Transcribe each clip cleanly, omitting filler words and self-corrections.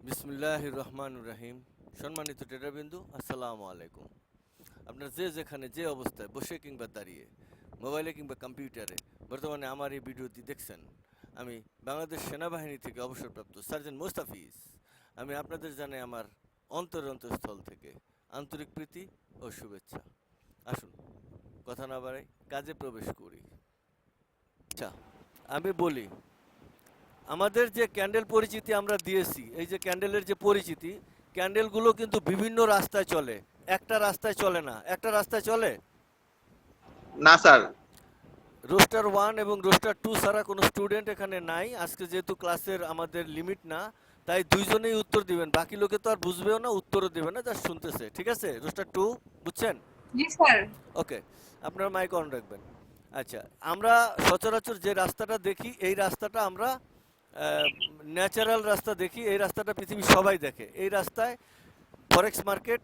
বিসমিল্লাহির রহমানির রহিম। সম্মানিত ট্রেডারবিন্দু, আসসালামু আলাইকুম। আপনার যে যেখানে যে অবস্থায় বসে কিংবা দাঁড়িয়ে, মোবাইলে কিংবা কম্পিউটারে বর্তমানে আমার এই ভিডিওটি দেখছেন, আমি বাংলাদেশ সেনাবাহিনী থেকে অবসরপ্রাপ্ত সার্জেন্ট মোস্তাফিজ। আমি আপনাদের জানাই আমার অন্তরস্থল থেকে আন্তরিক প্রীতি ও শুভেচ্ছা। আসুন, কথা না বাড়াই, কাজে প্রবেশ করি। আচ্ছা, আমি বলি, আমাদের যে ক্যান্ডেল পরিচিতি আমরা দিয়েছি, এই যে ক্যান্ডেলের যে পরিচিতি, ক্যান্ডেলগুলো কিন্তু বিভিন্ন রাস্তায় চলে, একটা রাস্তায় চলে না। একটা রাস্তায় চলে? না স্যার। রোস্টার 1 এবং রোস্টার 2 ছাড়া কোনো স্টুডেন্ট এখানে নাই। আজকে যেহেতু ক্লাসের আমাদের লিমিট না, তাই দুইজনেই উত্তর দিবেন, বাকি লোকে তো আর বুঝবেও না, উত্তরও দেবে না, জাস্ট শুনতেছে। ঠিক আছে? রোস্টার 2 বুঝছেন? জি স্যার। ওকে, আপনার মাইক অন রাখবেন। আচ্ছা, আমরা সচরাচর যে রাস্তাটা দেখি, এই রাস্তাটা আমরা ন্যাচারাল রাস্তা দেখি। এই রাস্তাটা পৃথিবীর সবাই দেখে। এই রাস্তায় ফরেক্স মার্কেট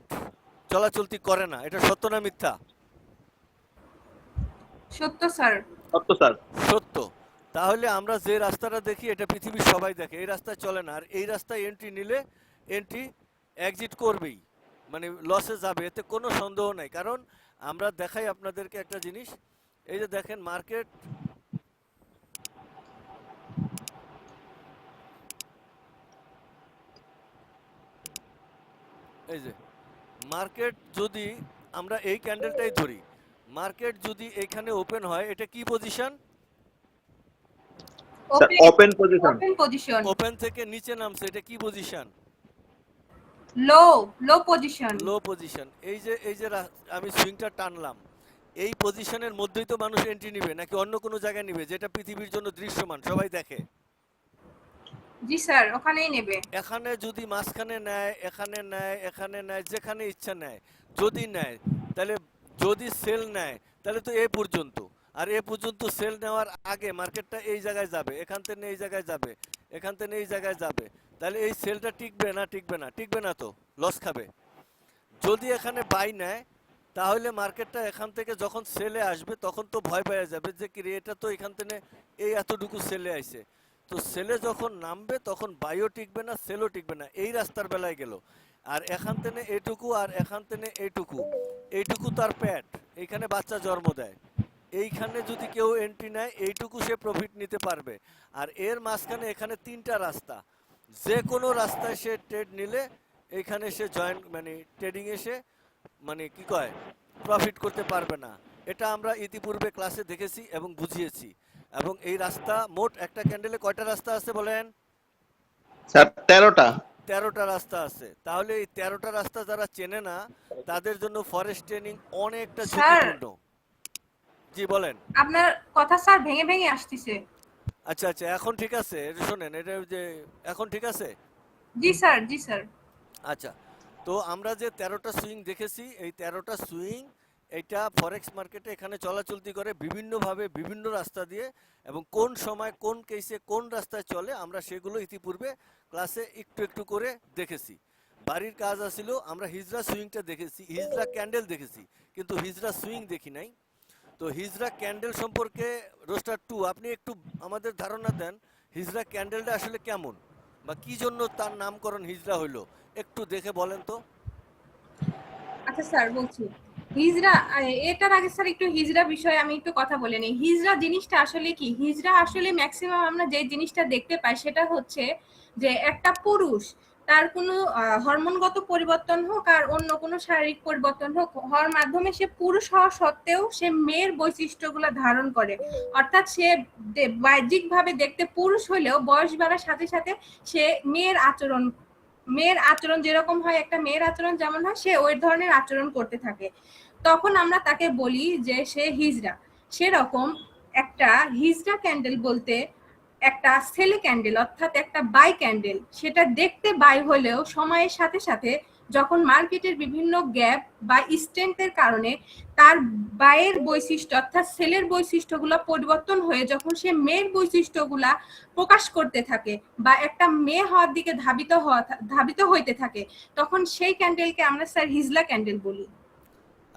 চলাচলতি করে না। এটা সত্য না মিথ্যা? সত্য স্যার। সত্য স্যার। সত্য। তাহলে আমরা যে রাস্তাটা দেখি, এটা পৃথিবীর সবাই দেখে। এই রাস্তায় চলে না। আর এই রাস্তায় এন্ট্রি নিলে এন্ট্রি এক্সিট করবেই, মানে লসে যাবে, এতে কোনো সন্দেহ নাই। কারণ আমরা দেখাই আপনাদেরকে একটা জিনিস। এই যে দেখেন মার্কেট, এই যে মার্কেট যদি আমরা এই ক্যান্ডেলটাই ধরি, মার্কেট যদি এখানে ওপেন হয়, এটা কি position? Sir open position. Open position. Open থেকে নিচে নামছে, এটা কি পজিশন? লো লো পজিশন। লো পজিশন। এই যে আমি সুইংটা টানলাম, এই পজিশনের মধ্যেই তো মানুষ এন্ট্রি নিবে, নাকি অন্য কোনো জায়গায় নিবে যেটা পৃথিবীর জন্য দৃশ্যমান, সবাই দেখে? জি স্যার, ওখানেই নেবে। এখানে যদি মাঝখানে নেয়, এখানে নেয়, এখানে নেয়, যেখানে ইচ্ছা নেয়, যদি নেয়, তাহলে যদি সেল নেয়, তাহলে তো এ পর্যন্ত। আর এ পর্যন্ত সেল নেওয়ার আগে মার্কেটটা এই জায়গায় যাবে, এখান থেকে এই জায়গায় যাবে, এখান থেকে এই জায়গায় যাবে। তাহলে এই সেলটা টিকবে না? টিকবে না। টিকবে না তো, লস খাবে। যদি এখানে বাই নেয়, তাহলে মার্কেটটা এখান থেকে যখন সেলে আসবে, তখন তো ভয় পেয়ে যাবে যে কি রে, এটা তো এখান থেকে এই এতটুকু সেলে আইছে। তো সেলে যখন নামবে, তখন বাইও টিকবে না, সেলও টিকবে না। এই রাস্তার বেলায় গেল। আর এখান থেকে এইটুকু, আর এখান থেকে এইটুকু, এইটুকু তার প্যাট, এইখানে বাচ্চা জন্ম দেয়। এইখানে যদি কেউ এন্ট্রি নেয়, এইটুকু সে প্রফিট নিতে পারবে। আর এর মাঝখানে এখানে তিনটা রাস্তা, যে কোনো রাস্তায় সে ট্রেড নিলে এইখানে সে জয়েন, মানে ট্রেডিং এসে, মানে কি কয়, প্রফিট করতে পারবে না। এটা আমরা ইতিপূর্বে ক্লাসে দেখেছি এবং বুঝিয়েছি। এবং এই রাস্তা মোট একটা ক্যান্ডেলে কয়টা রাস্তা আছে বলেন? স্যার 13টা। 13টা রাস্তা আছে। তাহলে এই 13টা রাস্তা যারা চেনে না, তাদের জন্য ফরেস্ট ট্রেনিং অনেকটা স্যার, ঝুঁকিপূর্ণ। জি বলেন। আপনার কথা স্যার ভেঙে ভেঙে আসতেছে। আচ্ছা আচ্ছা, এখন ঠিক আছে? এটা শোনেন, এটা যে এখন ঠিক আছে। জি স্যার, জি স্যার। আচ্ছা, তো আমরা যে 13টা সুইং দেখেছি, এই 13টা সুইং এটা ফরেক্স মার্কেটে এখানে চলাচলতি করে বিভিন্নভাবে, বিভিন্ন রাস্তা দিয়ে। এবং কোন সময় কোন কেসে কোন রাস্তায় চলে, আমরা সেগুলো ইতিপূর্বে ক্লাসে একটু একটু করে দেখেছি। বাড়ির কাজ আসিল, আমরা হিজরা সুইংটা দেখেছি, হিজরা ক্যান্ডেল দেখেছি, কিন্তু হিজরা সুইং দেখি নাই। তো হিজরা ক্যান্ডেল সম্পর্কে রোস্টার 2 আপনি একটু আমাদের ধারণা দেন, হিজরা ক্যান্ডেলটা আসলে কেমন, বা কি জন্য তার নামকরণ হিজরা হইলো, একটু দেখে বলেন তো। আচ্ছা স্যার, বলছি হিজরা। এটার আগে স্যার একটু হিজরা বিষয়ে আমি একটু কথা বলে নিই। হিজরা জিনিসটা আসলে কি? হিজরা আসলে ম্যাক্সিমাম আমরা যে জিনিসটা দেখতে পাই সেটা হচ্ছে যে একটা পুরুষ তার কোনো হরমোনগত পরিবর্তন হোক আর অন্য কোনো শারীরিক পরিবর্তন হোক, হওয়ার মাধ্যমে সে পুরুষ হওয়া সত্ত্বেও সে মেয়ের বৈশিষ্ট্যগুলো ধারণ করে। অর্থাৎ সে বাহ্যিকভাবে দেখতে পুরুষ হলেও বয়স বাড়ার সাথে সাথে সে মেয়ের আচরণ যেরকম হয়, একটা মেয়ের আচরণ যেমন হয় সে ওই ধরনের আচরণ করতে থাকে। তখন আমরা তাকে বলি যে সে হিজড়া। সেরকম একটা হিজড়া ক্যান্ডেল বলতে একটা ছেলে ক্যান্ডেল, অর্থাৎ একটা বাই ক্যান্ডেল, সেটা দেখতে বাই হলেও সময়ের সাথে সাথে যখন মার্কেটের বিভিন্ন গ্যাপ বা স্ট্রেংথের কারণে তার বায়ের বৈশিষ্ট্য অর্থাৎ সেলের বৈশিষ্ট্যগুলো পরিবর্তন হয়ে যখন সে মেয়ের বৈশিষ্ট্যগুলা প্রকাশ করতে থাকে বা একটা মেয়ে হওয়ার দিকে ধাবিত হইতে থাকে, তখন সেই ক্যান্ডেলকে আমরা স্যার হিজলা ক্যান্ডেল বলি।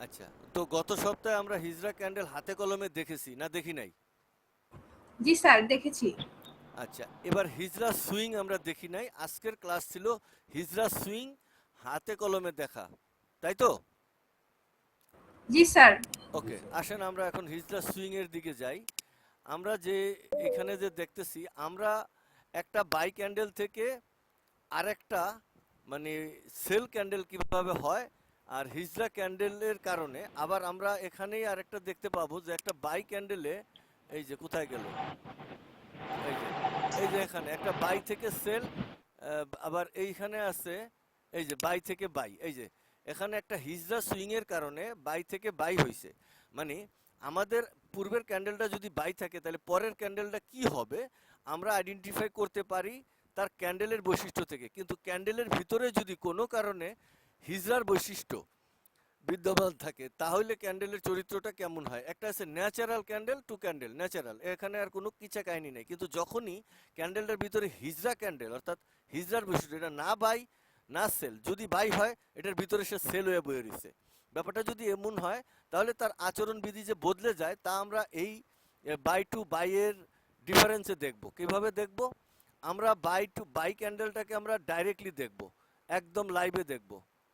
আচ্ছা, তো গত সপ্তাহে আমরা হিজরা ক্যান্ডেল হাতে কলমে দেখেছি না দেখি নাই? জি স্যার, দেখেছি। আচ্ছা, এবার হিজরা সুইং আমরা দেখি নাই, আজকের ক্লাস ছিল হিজরা সুইং হাতে কলমে দেখা, তাই তো? জি স্যার। ওকে, আসেন আমরা এখন হিজরা সুইং এর দিকে যাই। আমরা যে এখানে যে দেখতেছি, আমরা একটা বাই ক্যান্ডেল থেকে আরেকটা মানে সেল ক্যান্ডেল কিভাবে হয়, আর হিজরা ক্যান্ডেলের কারণে আবার আমরা এখানেই আরেকটা দেখতে পাবো যে একটা বাই ক্যান্ডেলে, এই যে কোথায় গেল, এই যে এই যে এখানে একটা বাই থেকে সেল, আবার এইখানে আছে এই যে বাই থেকে বাই, এই যে এখানে একটা হিজরা সুইং এর কারণে বাই থেকে বাই হইছে। মানে আমাদের পূর্বের ক্যান্ডেলটা যদি বাই থাকে তাহলে পরের ক্যান্ডেলটা কি হবে আমরা আইডেন্টিফাই করতে পারি তার ক্যান্ডেলের বৈশিষ্ট্য থেকে। কিন্তু ক্যান্ডেলের ভিতরে যদি কোনো কারণে হিজরার বৈশিষ্ট্য বিদ্যমান থাকে তাহলে ক্যান্ডেলের চরিত্রটা কেমন হয়। একটা আছে natural candle to candle, natural, এখানে আর কোনো কিচ্ছা কাহিনী নেই। কিন্তু যখনই ক্যান্ডেলটার ভিতরে হিজরা ক্যান্ডেল অর্থাৎ হিজরার বৈশিষ্ট্য, এটা না বাই না সেল, যদি বাই হয় এটার ভিতরে সে সেল হয়ে বয়ে রয়েছে, ব্যাপারটা যদি এমন হয় তাহলে তার আচরণ বিধি যে বদলে যায় তা আমরা এই বাই টু বাই এর ডিফারেন্সে দেখব। কিভাবে দেখব? আমরা বাই টু বাই ক্যান্ডেলটাকে আমরা ডাইরেক্টলি দেখব, একদম লাইভে দেখব।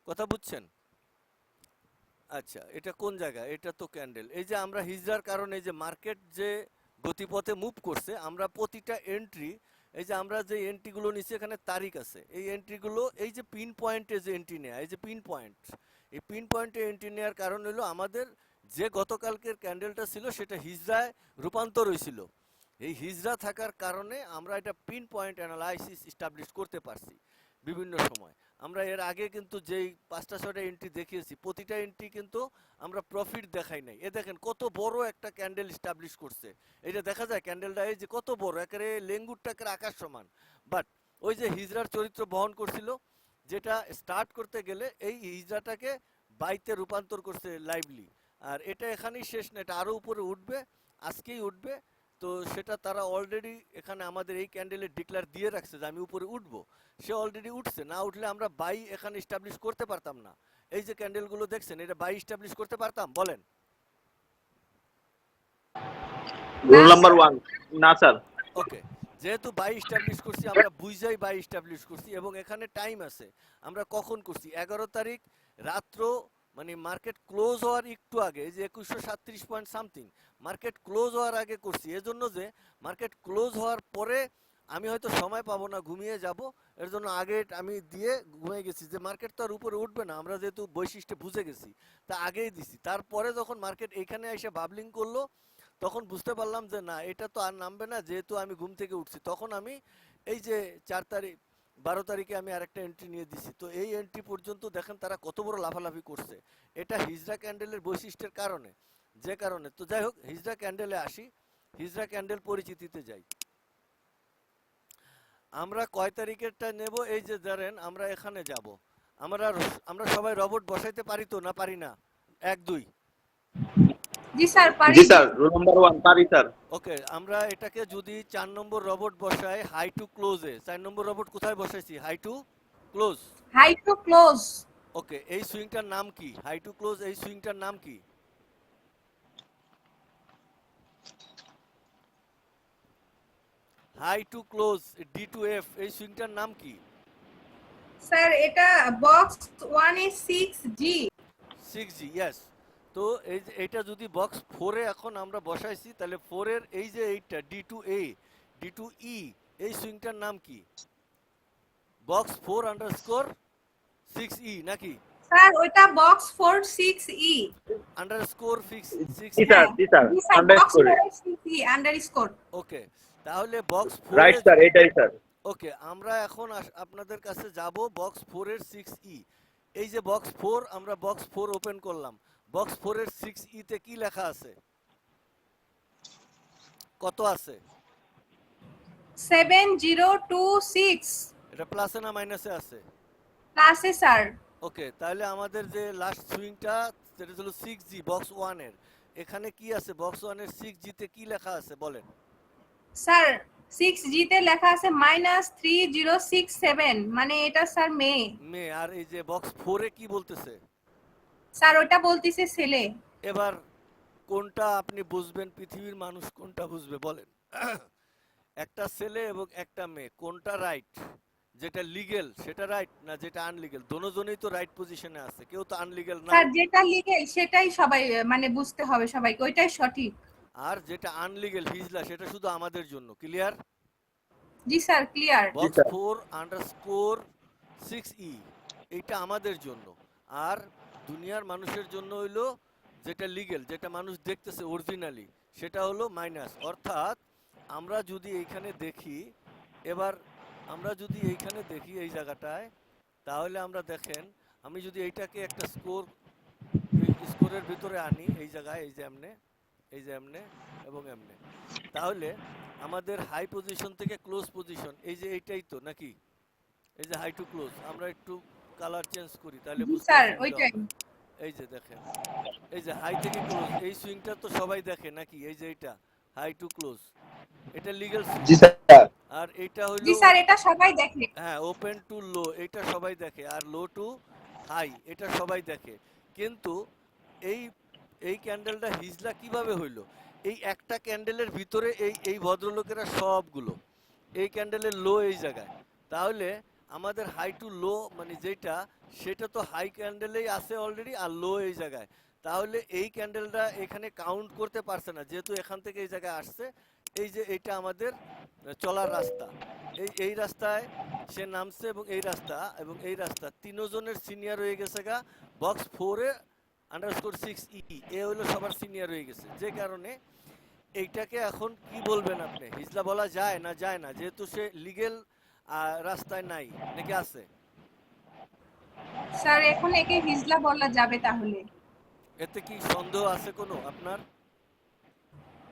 কথা বুঝছেন? আচ্ছা, এটা কোন জায়গা? এটা তো ক্যান্ডেল। এই যে আমরা হিজড়ার কারণে যে মার্কেট যে গতিপথে মুভ করছে, আমরা প্রতিটা এন্ট্রি, এই যে আমরা যে এন্ট্রিগুলো নিচ্ছি এখানে তারিখ আছে, এই এন্ট্রিগুলো এই যে পিন পয়েন্টে যে এন্ট্রি নেয়, এই যে পিন পয়েন্ট, এই পিন পয়েন্টে এন্ট্রি নেওয়ার কারণ হলো আমাদের যে গতকালকের ক্যান্ডেলটা ছিল সেটা হিজড়ায় রূপান্তর হয়েছিল। এই হিজড়া থাকার কারণে আমরা এটা পিন পয়েন্ট অ্যানালাইসিস এস্টাবলিশ করতে পারছি বিভিন্ন সময়। আমরা এর আগে কিন্তু যেই 5টা 6টা এন্ট্রি দেখিয়েছি প্রতিটা এন্ট্রি কিন্তু আমরা প্রফিট দেখাই নাই। এ দেখেন কত বড় একটা ক্যান্ডেল এস্টাবলিশ করছে, এটা দেখা যায় ক্যান্ডেলটা এই যে কত বড়, একেবারে লেঙ্গুরটাকে আকাশ সমান। বাট ওই যে হিজড়ার চরিত্র বহন করছিল, যেটা স্টার্ট করতে গেলে এই হিজড়াটাকে বাইতে রূপান্তর করছে লাইভলি। আর এটা এখানেই শেষ না, এটা আরো উপরে উঠবে, আজকেই উঠবে। তো সেটা তারা অলরেডি এখানে আমাদের এই ক্যান্ডেলের ডিক্লার দিয়ে রাখছে যে আমি উপরে উঠবো, সে অলরেডি উঠছে। না উঠলে আমরা বাই এখানে এস্টাবলিশ করতে পারতাম না। এই যে ক্যান্ডেলগুলো দেখছেন এটা বাই এস্টাবলিশ করতে পারতাম বলেন? রুল নাম্বার 1 না স্যার। ওকে, যেহেতু বাই এস্টাবলিশ করছি আমরা বুঝাই বাই এস্টাবলিশ করছি, এবং এখানে টাইম আছে আমরা কখন করছি 11 তারিখ রাত্র, মানে মার্কেট ক্লোজ হওয়ার একটু আগে, যে 2137 পয়েন্ট সামথিং মার্কেট ক্লোজ হওয়ার আগে করছি। এজন্য যে মার্কেট ক্লোজ হওয়ার পরে আমি হয়তো সময় পাবো না, ঘুমিয়ে যাব, এর জন্য আগে আমি দিয়ে ঘুমিয়ে গেছি যে মার্কেট তো আর উপরে উঠবে না, আমরা যেহেতু বৈশিষ্ট্য বুঝে গেছি তা আগেই দিছি। তারপরে যখন মার্কেট এইখানে এসে বাবলিং করলো তখন বুঝতে পারলাম যে না এটা তো আর নামবে না, যেহেতু আমি ঘুম থেকে উঠছি। তখন আমি এই যে 4 তারিখ 12 তারিখে আমি আরেকটা এন্ট্রি নিয়ে দিছি। তো এই এন্ট্রি পর্যন্ত দেখেন তারা কত বড় লাফালাফি করছে, এটা হিজড়া ক্যান্ডেলের বৈশিষ্ট্যের কারণে, যে কারণে। তো যাই হোক, হিজড়া ক্যান্ডেলে আসি, হিজড়া ক্যান্ডেল পরিচিতিতে যাই। আমরা কয় তারিখেরটা নেব? এই যে ধরেন আমরা এখানে যাব, আমরা আমরা সবাই রবট বসাইতে পারি তো, না পারি না? 1 2 জি স্যার পারি। জি স্যার, রুল নাম্বার 1 পারি স্যার। ওকে, আমরা এটাকে যদি 4 নম্বর রবট বসাই হাই টু ক্লোজে, 4 নম্বর রবট কোথায় বসাইছি? High to close. High to close. Okay, এই সুইংটার নাম কি? হাই টু ক্লোজ এই সুইংটার নাম কি? High to close D to F এই সুইংটার নাম কি? স্যার এটা বক্স 1 এ 6G। 6G, yes. তো এই যে এটা যদি বক্স 4 এ এখন আমরা বসাইছি তাহলে 4 এর এই যে এইটা D to A D to E এই সুইংটার নাম কি? বক্স 4 আন্ডারস্কোর 6E নাকি স্যার ওইটা বক্স 46E। আন্ডারস্কোর জি 6E? স্যার, জি স্যার, জি sir box underscore. 46E underscore. Okay, তাহলে বক্স 4 রাইট এ, স্যার, এটাই স্যার। ওকে আমরা এখন আপনাদের কাছে যাব বক্স 4 এর 6E। এই যে বক্স 4, আমরা বক্স 4 ওপেন করলাম, বক্স 4 এর 6E তে কি লেখা আছে? কত আছে? 7026। এটা প্লাসে না মাইনাসে আছে? ক্লাসে স্যার। ওকে, তাহলে আমাদের যে লাস্ট সুইংটা সেটা হলো 6G বক্স 1 এর, এখানে কি আছে বক্স 1 এর 6G তে কি লেখা আছে বলেন? স্যার 6G তে লেখা আছে -3067, মানে এটা স্যার মে। মে। আর এই যে বক্স 4 এ কি বলতেছে? স্যার ওটা বলতিছে ছেলে। এবার কোনটা আপনি বুঝবেন, পৃথিবীর মানুষ কোনটা বুঝবে বলেন? একটা ছেলে এবং একটা মেয়ে কোনটা রাইট? যেটা লিগেল সেটা রাইট না যেটা আনলিগেল? দোনোজনেই তো রাইট পজিশনে আছে, কেউ তো আনলিগেল না। স্যার যেটা লিগেল সেটাই সবাই মানে বুঝতে হবে সবাইকে, ওইটাই সঠিক। আর যেটা আনলিগেল হিজলা সেটা শুধু আমাদের জন্য। ক্লিয়ার? জি স্যার, ক্লিয়ার। জি বক্স স্যার। 4_6E এইটা আমাদের জন্য। আর দুনিয়ার মানুষের জন্য হইলো যেটা লিগেল, যেটা মানুষ দেখতেছে অরিজিনালি, সেটা হলো মাইনাস। অর্থাৎ আমরা যদি এইখানে দেখি, এবার আমরা যদি এইখানে দেখি এই জায়গাটায়, তাহলে আমরা দেখেন, আমি যদি এইটাকে একটা স্কোরের ভিতরে আনি এই জায়গায়, এই যে এমনে, এই যে এমনে এবং এমনে, তাহলে আমাদের হাই পজিশন থেকে ক্লোজ পজিশন এই যে এইটাই তো নাকি? এই যে হাই টু ক্লোজ, আমরা একটু কালার চেঞ্জ করি তাহলে জি বুঝতে স্যার, সুবিধা ওইটাই। হবে। এই যে দেখেন, এই যে হাই থেকে ক্লোজ, এই সুইংটা তো সবাই দেখে নাকি? এই যে এটা হাই টু ক্লোজ, এটা লিগ্যাল সুইং। জি স্যার। আর এটা জি হইলো, স্যার, এটা সবাই দেখে। হ্যাঁ, ওপেন টু লো এটা সবাই দেখে, আর লো টু হাই এটা সবাই দেখে। কিন্তু এই এই ক্যান্ডেলটা হিজলা কিভাবে হইলো? এই একটা ক্যান্ডেলের ভিতরে এই এই ভদ্রলোকেরা সবগুলো, এই ক্যান্ডেলের লো এই জায়গায়, তাহলে আমাদের হাই টু লো মানে যেটা, সেটা তো হাই ক্যান্ডেলেই আছে অলরেডি, আর লো এই জায়গায়। তাহলে এই ক্যান্ডেলটা এখানে কাউন্ট করতে পারছে না, যেহেতু এখান থেকে এই জায়গায় আসছে। এই যে এইটা আমাদের চলার রাস্তা, এই রাস্তায় সে নামছে, এবং এই রাস্তা তিনজনের সিনিয়র হয়ে গেছে গা box 4_6E, এ হলো সবার সিনিয়র হয়ে গেছে। যে কারণে এইটাকে এখন কি বলবেন আপনি? হিজলা বলা যায় না যায় না, যেহেতু সে লিগেল রাস্তায় নাই, নাকি আছে? স্যার এখন একে হিজলা বলা যাবে তাহলে? এতে কি সন্দেহ আছে কোনো আপনার?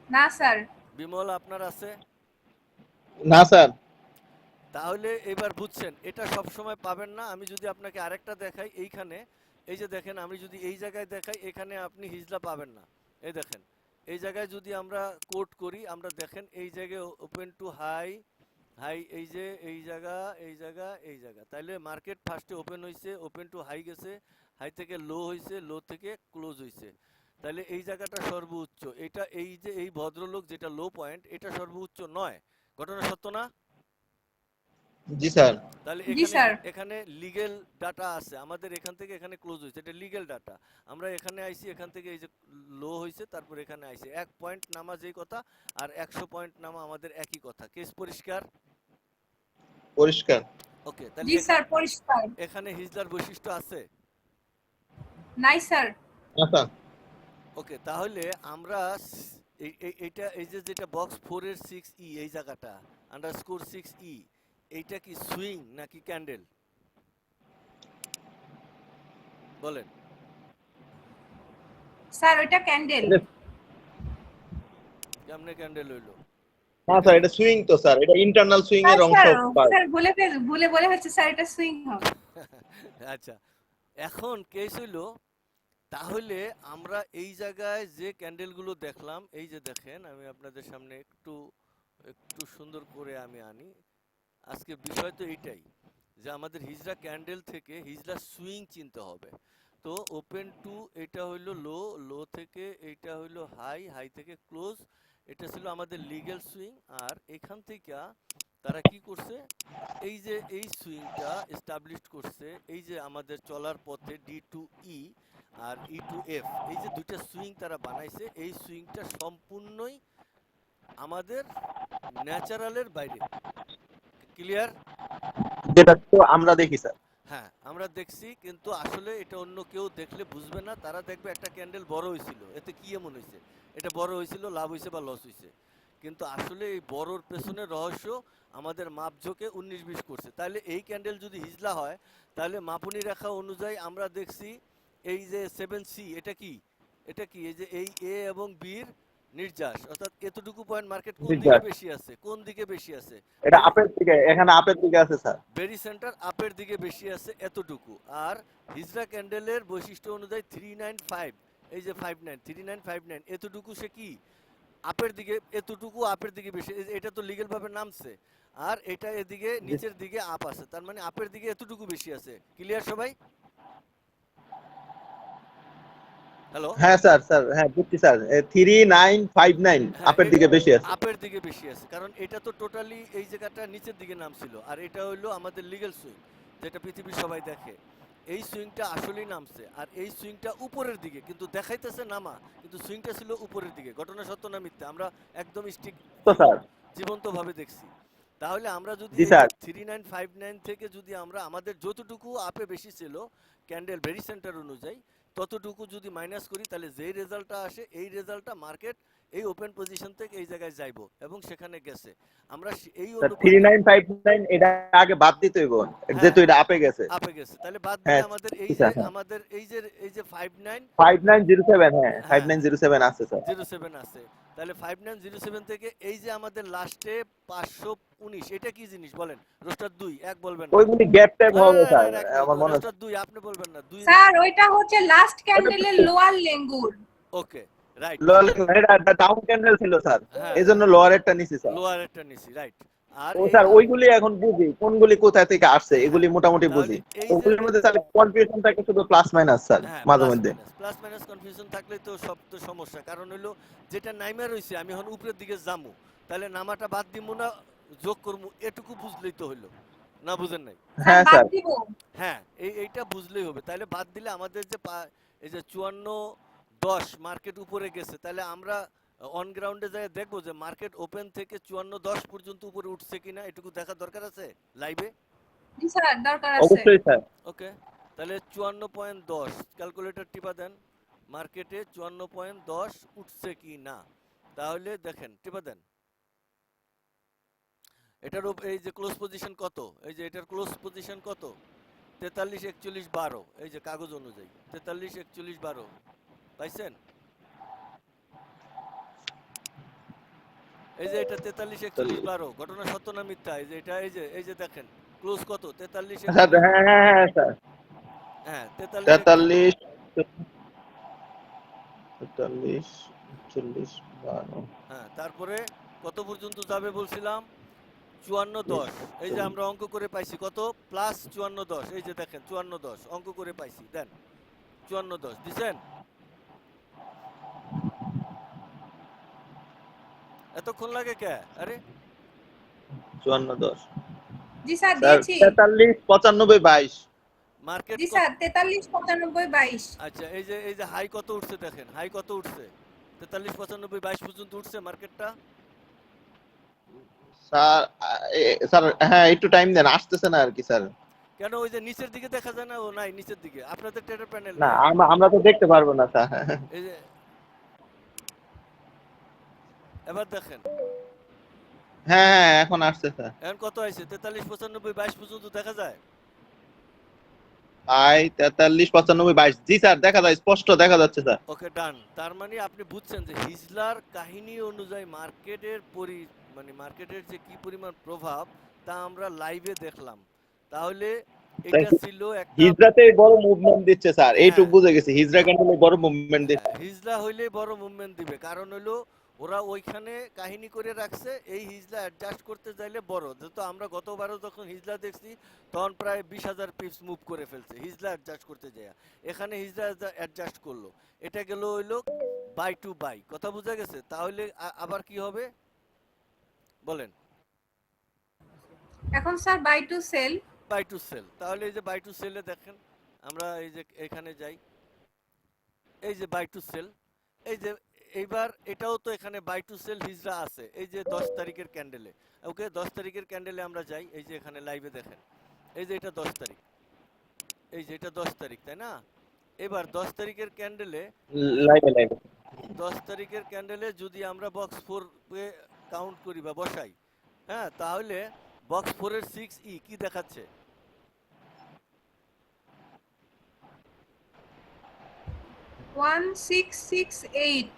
না স্যার। বিমল, আপনার আছে? না স্যার। তাহলে এবার বুঝছেন, এটা সব সময় পাবেন না। আমি যদি আপনাকে আরেকটা দেখাই, এইখানে এই যে দেখেন, আমি যদি এই জায়গায় দেখাই, এখানে আপনি হিজলা পাবেন না। এই দেখেন, এই জায়গায় যদি আমরা কোট করি, আমরা দেখেন এই জায়গায় ওপেন টু হাই, হাই এই যে এই জায়গা, এই জায়গা, এই জায়গা, তাইলে মার্কেট ফার্স্টে ওপেন হইছে, ওপেন টু হাই গেছে, হাই থেকে লো হইছে, লো থেকে ক্লোজ হইছে। তাহলে এই জায়গাটা সর্বোচ্চ, এটা এই যে এই ভদ্রলোক যেটা লো পয়েন্ট, এটা সর্বোচ্চ নয়। ঘটনা সত্য না? জি স্যার। তাহলে জি এখানে স্যার। এখানে লিগ্যাল ডাটা আছে আমাদের, এখান থেকে এখানে ক্লোজ হয়েছে, এটা লিগ্যাল ডাটা। আমরা এখানে আইছি, এখান থেকে এই যে লো হয়েছে, তারপর এখানে আইছি, 1 পয়েন্ট নামা যেই কথা আর 100 পয়েন্ট নামা আমাদের একই কথা। কেস পরিষ্কার? পরিষ্কার। ওকে, তাহলে জি স্যার, পরিষ্কার। এখানে হিজলার বৈশিষ্ট্য আছে? নাই স্যার। না স্যার। ওকে, তাহলে আমরা এইটা এই যে যেটা box 4_6E এই জায়গাটা _6E, এইটা কি সুইং নাকি ক্যান্ডেল বলেন? স্যার ওইটা ক্যান্ডেল। কেমনে ক্যান্ডেল হইলো? না স্যার, এটা সুইং তো স্যার, এটা ইন্টারনাল সুইং স্যার এর অংশ। স্যার স্যার ভুলে বলে হচ্ছে স্যার, এটা সুইং হবে। আচ্ছা, এখন কেস হইলো, তাহলে আমরা এই জায়গায় যে ক্যান্ডেলগুলো দেখলাম, এই যে দেখেন, আমি আপনাদের সামনে একটু একটু সুন্দর করে আমি আনি। আজকে বিষয় তো এইটাই, যে আমাদের হিজড়া ক্যান্ডেল থেকে হিজড়া সুইং চিনতে হবে। তো ওপেন টু এটা হইলো লো, লো থেকে এইটা হইলো হাই, হাই থেকে ক্লোজ, এটা ছিল আমাদের লিগ্যাল সুইং। আর এখান থেকে তারা কি করছে, এই যে এই সুইংটা এস্টাবলিশ করছে, এই যে আমাদের চলার পথে D2E আর E2F, এই যে দুইটা সুইং তারা বানাইছে, এই সুইংটা সম্পূর্ণই আমাদের ন্যাচারালের বাইরে। ক্লিয়ার? যেটা তো আমরা দেখি স্যার। হ্যাঁ, আমরা দেখছি, কিন্তু আসলে এটা অন্য কেউ দেখলে বুঝবে না। তারা দেখবে একটা ক্যান্ডেল বড় হয়েছিল, এতে কি এমন হয়েছে, এটা বড় হয়েছিল, লাভ হয়েছে বা লস হয়েছে। কিন্তু আসলে এই বড়র পেছনে রহস্য আমাদের মাপঝোঁকে 19-20 করছে। তাহলে এই ক্যান্ডেল যদি হিজলা হয়, তাহলে মাপুনি রেখা অনুযায়ী আমরা দেখছি এই যে 7C, এটা কি, এটা কি, এই যে এই এ এবং বির নির্যাস, অর্থাৎ এতটুকু পয়েন্ট মার্কেট কোন দিকে বেশি আছে, কোন দিকে বেশি আছে? এটা আপের দিকে, এখানে আপের দিকে আছে স্যার। বেরি সেন্টার আপের দিকে বেশি আছে এতটুকু। আর হিজরা ক্যান্ডেলের বৈশিষ্ট্য অনুযায়ী 395, এই যে 59, 3959, এতটুকু সে কি আপের দিকে, এতটুকু আপের দিকে বেশি। এটা তো লিগ্যাল ভাবে নামছে, আর এটা এদিকে নিচের দিকে আপ আছে, তার মানে আপের দিকে এতটুকু বেশি আছে। ক্লিয়ার সবাই? হ্যালো। হ্যাঁ স্যার, স্যার, হ্যাঁ বুঝছি স্যার, 3959 হ্যাঁ, আপের দিকে বেশি আছে। আপের দিকে বেশি আছে, কারণ এটা তো টোটালি এই জায়গাটা নিচের দিকে নামছিল, আর এটা হইলো আমাদের লিগ্যাল সুইং, যেটা পৃথিবীর সবাই দেখে। এই সুইংটা আসলেই নামছে, আর এই সুইংটা উপরের দিকে কিন্তু দেখাইতেছে নামা, কিন্তু সুইংটা ছিল উপরের দিকে। ঘটনা সত্য না মিথ্যা? আমরা একদম স্টিক তো স্যার। জীবন্তভাবে দেখছি। তাহলে আমরা যদি জি এই যে স্যার। 3959 থেকে যদি আমরা আমাদের যতটুকু আপে বেশি ছিল ক্যান্ডেল ভেরি সেন্টার অনুযায়ী, ততটুকু যদি মাইনাস করি, তাহলে যেই রেজাল্টটা আসে এই রেজাল্টটা মার্কেট এই ওপেন পজিশন থেকে এই জায়গায় যাইবো, এবং সেখানে গেছে। আমরা এই স্যার অনুপাতে 3959 এটা আগে বাদ দিতে হইব, হ্যাঁ যেহেতু এটা আপে গেছে। আপে গেছে, তাহলে বাদ দিলে হ্যাঁ আমাদের জি স্যার, হ্যাঁ। আমাদের এই যে 59, 5907, হ্যাঁ হ্যাঁ 5907 আছে স্যার। 07 আছে। তাহলে 5907 থেকে এই যে আমাদের লাস্টে 519, এটা কি জিনিস বলেন? রোস্টার 2 এক বলবেন না। ওইগুলি গ্যাপ ট্যাপ না হবে না না স্যার, না, এক মিনিট, আমার মনে রোস্টার হচ্ছে। 2 আপনি বলবেন না। 2 স্যার ওইটা হচ্ছে লাস্ট ক্যান্ডেলের লোয়ার লেঙ্গুর। ওকে, রাইট। এটা ডাউন ক্যান্ডেল ছিল স্যার, হ্যাঁ এই জন্য লোয়ারেরটা নিছি স্যার। লোয়ার একটা নিছি, রাইট। আর ও এই স্যার ওইগুলি এখন বুঝি কোনগুলি কোথায় থেকে আসছে, হ্যাঁ, এগুলি মোটামুটি তাহলে বুঝি। এই যে ওগুলির মধ্যে স্যার কনফিউশন থাকে শুধু প্লাস মাইনাস স্যার, হ্যাঁ মাঝে মধ্যে। প্লাস মাইনাস কনফিউশন থাকলে তো সব তো সমস্যা। কারণ হলো যেটা নাইমা রইছে আমি এখন উপরের দিকে যামু, তাহলে নামাটা বাদ দিমু না যোগ করমু, এটুকু বুঝলেই তো হইলো। না বুঝেন নাই? স্যার হ্যাঁ বাদ স্যার। দিব। হ্যাঁ, এইটা বুঝলেই হবে। তাহলে বাদ দিলে আমাদের যে এই যে 54-10 মার্কেট উপরে গেছে, তাহলে আমরা অন গ্রাউন্ডে যাই দেখবো যে মার্কেট ওপেন থেকে 54-10 পর্যন্ত উপরে উঠছে কিনা, এটুকু দেখার দরকার আছে লাইভে। জি স্যার দরকার আছে। অবশ্যই স্যার। ওকে, তাহলে 54.10 ক্যালকুলেটর টিপা দেন, মার্কেটে 54.10 উঠছে কি না। তাহলে দেখেন, টিপা দেন। এটার এই যে ক্লোজ পজিশন কত, এই যে এটার ক্লোজ পজিশন কত, 43-41-12, এই যে কাগজ অনুযায়ী 43-41-12 পাইছেন? এই যে এটা 43-41-12, ঘটনা সত্য না মিথ্যা? এই যে এটা এই যে দেখেন ক্লোজ কত, স্যার 43-41, হ্যাঁ হ্যাঁ হ্যাঁ স্যার। হ্যাঁ 43, 43, 43, 40, 12, হ্যাঁ তারপরে কত পর্যন্ত যাবে বলছিলাম? 54-10। এই যে আমরা অঙ্ক করে পাইছি কত, প্লাস 54-10, এই যে দেখেন 54-10 অঙ্ক করে পাইছি, দেন 54-10 দিছেন। এতক্ষণ লাগে কে? আরে 54, 10। জি স্যার স্যার দিয়েছি। 43, 95, 22। মার্কেট জি স্যার 43 95 22। আচ্ছা এই যে হাই কত উঠছে দেখেন, হাই কত উঠছে, 43-95-22 পর্যন্ত উঠছে মার্কেটটা। স্যার স্যার হ্যাঁ একটু টাইম দেন, আসতেছে না আর কি স্যার। কেন, ওই যে নিচের দিকে দেখা যায় না? ও নাই নিচের দিকে, আপনাদের ট্রেডার প্যানেল না নাই। আমরা তো দেখতে পারবো না স্যার। এই যে এবার দেখেন, হ্যাঁ হ্যাঁ এখন আসছে স্যার। এখন কত আছে, 43-95-22 পর্যন্ত দেখা যায়। আই 43, 95, 22, জি স্যার দেখা যায়, স্পষ্ট দেখা যাচ্ছে স্যার। ওকে ডান। তার মানে আপনি বুঝছেন যে হিজলার কাহিনী অনুযায়ী মার্কেটের মানে মার্কেটের যে কি পরিমাণ প্রভাব, তা আমরা লাইভে দেখলাম। তাহলে এটা ছিল একটা, হিজরাতে বড় মুভমেন্ট দিচ্ছে স্যার, হ্যাঁ এইটুকু বুঝে গেছি, হিজরা ক্যান্ডেলে বড় মুভমেন্ট হ্যাঁ দিচ্ছে। হিজলা হইলে বড় মুভমেন্ট দিবে, কারণ হলো ওরা ওইখানে কাহিনী করে রাখছে, এই হিজলা অ্যাডজাস্ট করতে চাইলে বড়, যেহেতু আমরা গতবারও যখন হিজলা দেখছি তখন প্রায় 20,000 পিপস মুভ করে ফেলছে হিজলা অ্যাডজাস্ট করতে যায়। এখানে হিজলা অ্যাডজাস্ট করলো, এটা গেল হইলো বাই টু বাই, কথা বোঝা গেছে? তাহলে আবার কি হবে বলেন? এখন sir buy to sell. Buy to sell. তাহলে এই যে বাই টু সেলে দেখেন, আমরা এই যে এখানে যাই, এই যে বাই টু সেল, এই যে এইবার এটাও তো এখানে বাই টু সেল হিজরা আছে, এই যে 10 তারিখের ক্যান্ডেলে। ওকে 10 তারিখের ক্যান্ডেলে আমরা যাই, এই যে এখানে লাইভে দেখেন, এই যে এটা 10 তারিখ, এই যে এটা 10 তারিখ, তাই না? এবার 10 তারিখের ক্যান্ডেলে, লাইভে লাইভে 10 তারিখের ক্যান্ডেলে যদি আমরা বক্স 4 এ কাউন্ট করি বা বসাই, হ্যাঁ, তাহলে বক্স 4 এর 6E কি দেখাচ্ছে? 1668।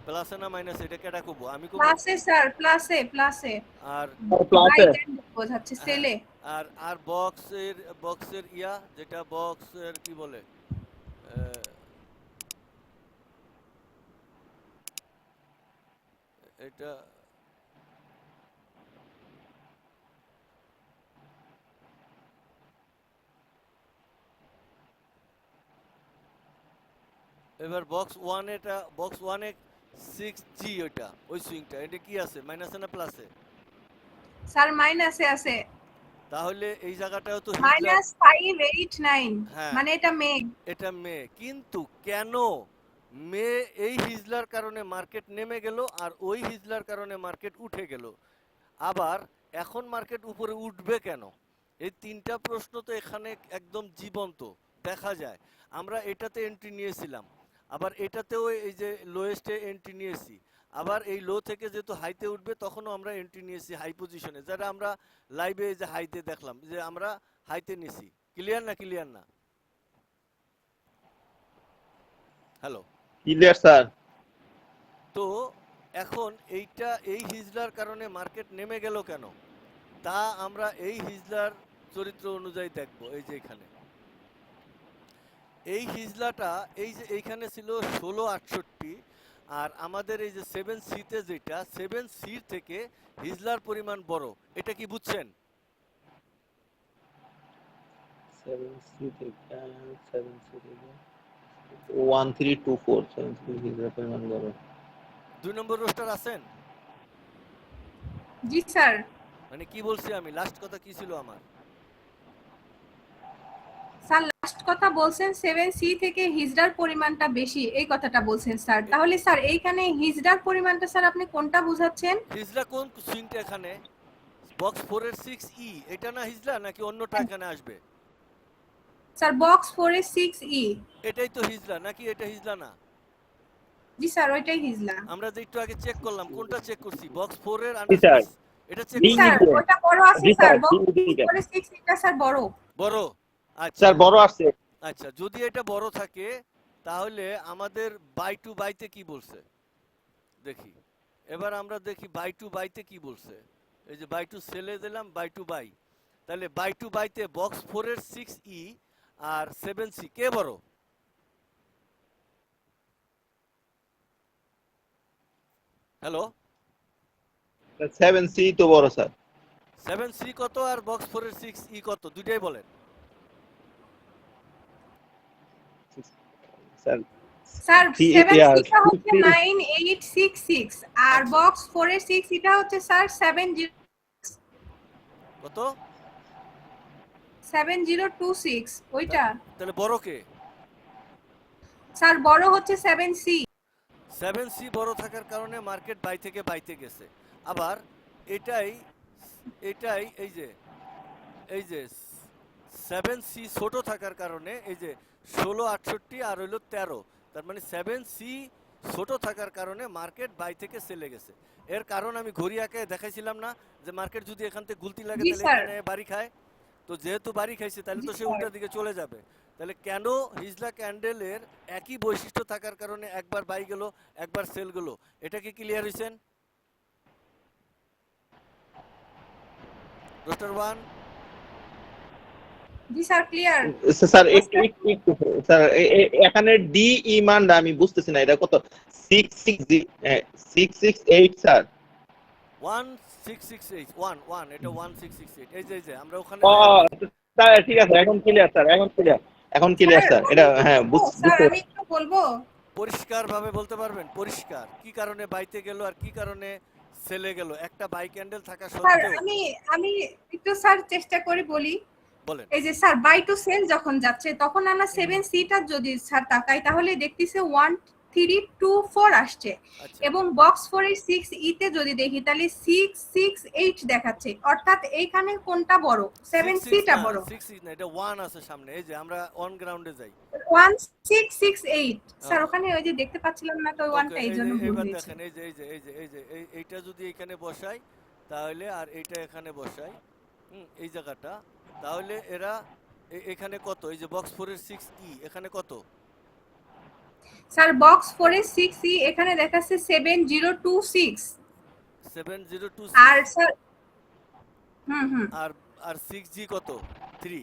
প্লাসে না মাইনাসে, এটা কেটা কব? আমি কব? প্লাসে স্যার, প্লাসে প্লাসে। আর বাই প্লাসে। ক্যান্ডেল বোঝাচ্ছে হ্যাঁ, সেলে। আর বক্সের ইয়া, যেটা বক্সের কি বলে, আহ, এটা এবার বক্স ওয়ান, এটা বক্স ওয়ানে 6G, ওইটা ওই সুইংটা, এটা কি আছে, মাইনাসে না প্লাসে? স্যার মাইনাসে আছে, তাহলে এই জায়গাটাও তো হিজলা। -589, হ্যাঁ, মানে এটা মেঘ। এটা মে, কিন্তু কেন মে এই হিজলার কারণে মার্কেট নেমে গেল আর ওই হিজলার কারণে মার্কেট উঠে গেল, আবার এখন মার্কেট উপরে উঠবে কেন? এই তিনটা প্রশ্ন তো এখানে একদম জীবন্ত দেখা যায়। আমরা এটাতে এন্ট্রি নিয়েছিলাম, আবার এটাতেও এই যে লোয়েস্টে এন্ট্রি নিয়েছি, আবার এই লো থেকে যেহেতু হাইতে উঠবে তখনও আমরা এন্ট্রি নিয়েছি হাই পজিশনে, যেটা আমরা লাইভে যে হাইতে দেখলাম যে আমরা হাইতে নিছি। ক্লিয়ার না? ক্লিয়ার না? হ্যালো? Clear sir. তো এখন এইটা এই হিজলার কারণে মার্কেট নেমে গেল কেন, তা আমরা এই হিজলার চরিত্র অনুযায়ী দেখব। এই যে এখানে এই হিজলাটা, এই যে এইখানে ছিল 1668, আর আমাদের এই যে 7C-তে যেটা 7C থেকে হিজলার পরিমাণ বড়, এটা কি বুঝছেন? 7C থেকে 7C থেকে 1324 7C হিজরা পরিমাণ বড়। 2 নম্বর রোস্টার আছেন? জি স্যার। মানে কি বলছি আমি, লাস্ট কথা কি ছিল আমার? স্যার লাস্ট কথা বলছেন 7C থেকে হিজড়ার পরিমাণটা বেশি, এই কথাটা বলছেন স্যার। তাহলে স্যার এইখানে হিজড়ার পরিমাণটা স্যার আপনি কোনটা বোঝাচ্ছেন? হিজলা কোন সুইংটা এখানে? বক্স 4 এর 6E, এটা না হিজলা, নাকি অন্যটা এখানে আসবে? স্যার বক্স 4 এর 6E। এটাই তো হিজলা, নাকি এটা হিজলা না? জি স্যার, ওইটাই হিজলা। আমরা যে একটু আগে চেক করলাম, কোনটা চেক করছি? বক্স 4 এর জি স্যার। এটা চেক জি করছি। স্যার, ওটা বড় আছে জি স্যার, স্যার, বক্স দিকে 4 এর 6 এটা স্যার বড়। বড়? আচ্ছা স্যার বড় আসছে। আচ্ছা, যদি এটা বড় থাকে তাহলে আমাদের বাই টু বাইতে কি বলছে দেখি। এবার আমরা দেখি বাই টু বাইতে কি বলছে। এই যে বাই টু সেলে দিলাম, বাই টু বাই, তাহলে বাই টু বাইতে বক্স 4 এর 6E আর 7C কে বড়? হ্যালো? 7C তো বড় স্যার। 7C কত আর বক্স 4 এর 6E কত, দুইটাই বলেন। স্যার স্যার থ্রি- 7C টা হচ্ছে থ্রি- 9866 আর আচ্ছা। বক্স 4 এর 6 এটা হচ্ছে স্যার কত? 7026, ওইটা। তাহলে বড় কে? স্যার বড় হচ্ছে 7C। 7C বড় থাকার কারণে মার্কেট বাই থেকে বাইতে গেছে। আবার এটাই এটাই এই যে 7C ছোট থাকার কারণে এই যে 1668 আর হইল 13, তার মানে 7C ছোট থাকার কারণে মার্কেট বাই থেকে সেলে গেছে। এর কারণ আমি ঘড়ি আঁকে দেখাইছিলাম না, যে মার্কেট যদি এখান থেকে গুলতি লাগে জি তাহলে স্যার। এখানে বাড়ি খায়। তো যেহেতু বাড়ি খাইছে তাহলে জি তো সে স্যার। উল্টা দিকে চলে যাবে। তাহলে কেন হিজলা ক্যান্ডেলের একই বৈশিষ্ট্য থাকার কারণে একবার বাই গেল একবার সেল গেল, এটা কি ক্লিয়ার হইছেন? রোস্টার 1? জি স্যার, ক্লিয়ার। স্যার একটু স্যার এখানে ডি মানটা আমি বুঝতেছি না, এটা কত? 668 স্যার। 1668 1 এটা 1668, এই যে আমরা ওখানে ও স্যার ঠিক আছে, এখন ক্লিয়ার স্যার, এখন ক্লিয়ার স্যার স্যার, আমি এটা একটু হ্যাঁ বলবো, স্যার বুঝতে। আমি একটু বলবো। পরিষ্কার ভাবে বলতে পারবেন? পরিষ্কার কি কারণে বাইতে গেল আর কি কারণে সেলে গেল, একটা বাই ক্যান্ডেল থাকা স্যার সত্ত্বেও? আমি আমি একটু স্যার চেষ্টা করে বলি। বলেন। এই যে স্যার বাই টু সেল যখন যাচ্ছে তখন আমরা 7C টা যদি স্যার তাকাই তাহলে দেখতেছে 1324 আসছে, আচ্ছা, এবং বক্স 4 এর 6E তে যদি দেখি তাহলে 668 দেখাচ্ছে। অর্থাৎ এইখানে কোনটা বড়? 7C টা বড়। 6 না, এটা 1 আছে সামনে। এই যে আমরা অন গ্রাউন্ডে যাই। 1668 স্যার, ওখানে ওই যে দেখতে পাচ্ছিলাম না তো ওই ওকে, ওয়ানটা এই জন্য ভুল এইবার হয়েছে। দেখেন, এইটা যদি এখানে বসাই তাহলে, আর এইটা এখানে বসাই, এই জায়গাটা, তাহলে এরা এখানে কত? এই যে বক্স 4 এর 6E এখানে কত? স্যার বক্স 4 এর 6E এখানে দেখাচ্ছে 7026। 7026। আর স্যার হুম। আর আর 6G কত? 3।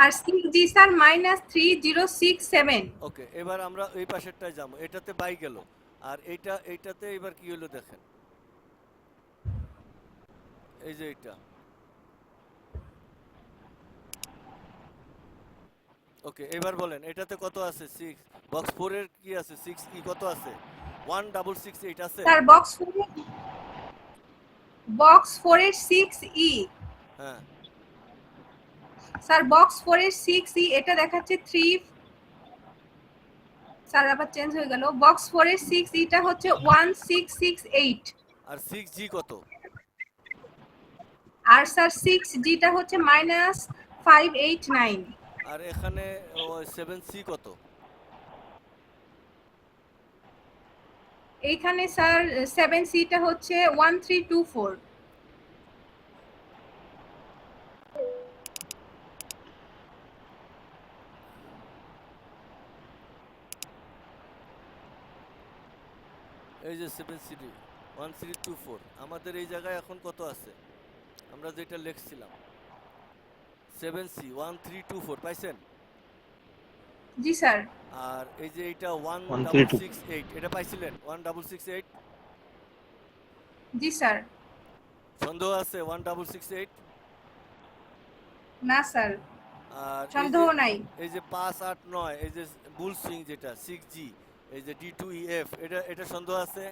আর 6G স্যার -3067। ওকে, এবার আমরা এই পাশেরটায় যাবো, এটাতে বাই গেল, আর এইটাতে এবার কি হলো দেখেন, এই যে এইটা ওকে, এবার বলেন এটাতে কত আছে? 6। বক্স 4 এর কি আছে? 6 ই কত আছে? 1668 আছে? স্যার বক্স 4 এর 6E, হ্যাঁ, স্যার বক্স 4 এর 6E এটা দেখাচ্ছে 3, স্যার আবার চেঞ্জ হয়ে গেল। বক্স 4 এর 6E টা হচ্ছে 1668, আর 6G কত? আর স্যার 6G টা হচ্ছে -589। আর এখানে 7C কত? এইখানে স্যার 7C টা হচ্ছে 1324। এই যে 7CD 1324, আমাদের এই জায়গায় এখন কত আছে? আমরা যেটা লিখছিলাম 7C 1324 পাইছেন? জি স্যার। আর এই যে এইটা 132 1668 এটা পাইছিলেন? 1668 জি স্যার। সন্দেহ আছে? 1668। না স্যার, আর সন্দেহ নাই। এই যে 589 এই যে বুল সুইং যেটা 6G, এই যে D2EF, এটা সন্দেহ আছে?